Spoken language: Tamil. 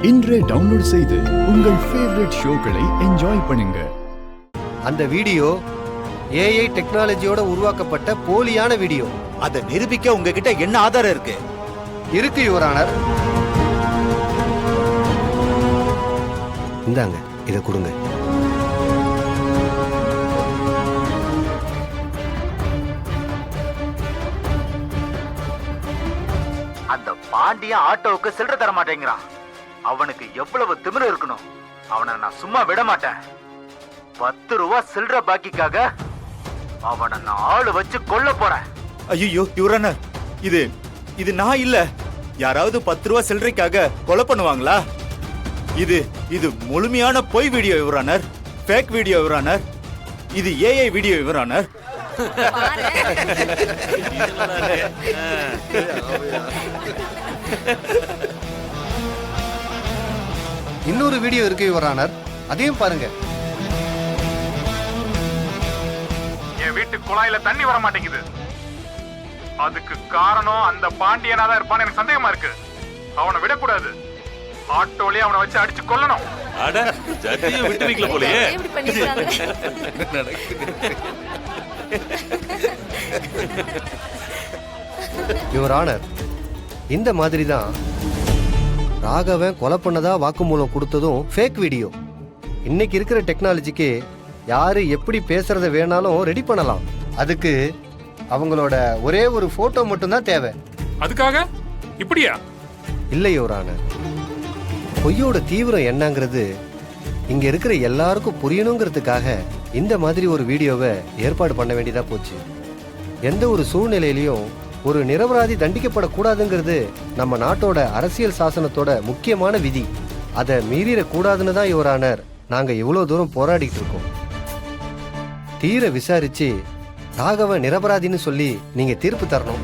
இன்றே டவுன்லோட் செய்து உங்கள் ஃபேவரட் ஷோக்களை என்ஜாய் பண்ணுங்க. அந்த வீடியோ ஏஐ டெக்னாலஜியோட உருவாக்கப்பட்ட போலியான வீடியோ. அதை நிரூபிக்க உங்ககிட்ட என்ன ஆதாரம் இருக்கு? இருக்கு யுவர் ஆனர். இந்தாங்க, இதை கொடுங்க. அந்த பாண்டியன் ஆட்டோவுக்கு சில்லறை தர மாட்டேங்கிறான். அவனுக்கு எவ்வளவு திமிரு இருக்கணும். அவனை நான் சும்மா விட மாட்டேன். 10 ரூபா சில்லறை பாக்கிக்காக அவனை நான் ஆளு வச்சு கொல்ல போறேன். ஐயோ யுவரானர், இது நான் இல்ல. யாராவது 10 ரூபா சில்லறைக்காக கொலை பண்ணுவாங்களா? இது முழுமையான பொய் video Your Honour. Fake video Your Honour. இது ஏஐ வீடியோ யுவரானர். இன்னொரு வீடியோ இருக்கு யுவர் ஆனர், அதையும் பாருங்க. என் வீட்டு குழாயில தண்ணி வர மாட்டேங்குது. அதுக்கு காரணம் அந்த பாண்டியனா தான் இருப்பான்னு எனக்கு சந்தேகமா இருக்கு. அவனை விடக்கூடாது. ஆட்டோலயே அவனை வச்சு அடிச்சு கொல்லணும். அட, ஜட்டியை விட்டு வைக்கல போலயே. யுவர் ஆனர், இந்த மாதிரி தான் ராகவன் கொலை பண்ணதா வாக்குமூலம் கொடுத்ததும் ஃபேக் வீடியோ. இன்னைக்கு இருக்கிற டெக்னாலஜிக்கு யாரு எப்படி பேசுறத வேணாலும் ரெடி பண்ணலாம். அதுக்கு அவங்களோட ஒரே ஒரு போட்டோ மட்டும்தான் தேவை. அதுக்காக இப்படியா? இல்லை யுவர் ஆனர், பொய்யோட தீவிரம் என்னங்கிறது இங்க இருக்கிற எல்லாருக்கும் புரியணுங்கிறதுக்காக இந்த மாதிரி ஒரு வீடியோவை ஏற்பாடு பண்ண வேண்டியதா போச்சு. எந்த ஒரு சூழ்நிலையிலையும் ஒரு நிரபராதி தண்டிக்கப்படக்கூடாதுங்கிறது நம்ம நாட்டோட அரசியல் சாசனத்தோட முக்கியமான விதி. அதை மீறிடக்கூடாதுன்னு தான் யுவர் ஆனர் நாங்க இவ்வளவு தூரம் போராடிட்டு இருக்கோம். தீர விசாரிச்சு ராகவன் நிரபராதின்னு சொல்லி நீங்க தீர்ப்பு தரணும்.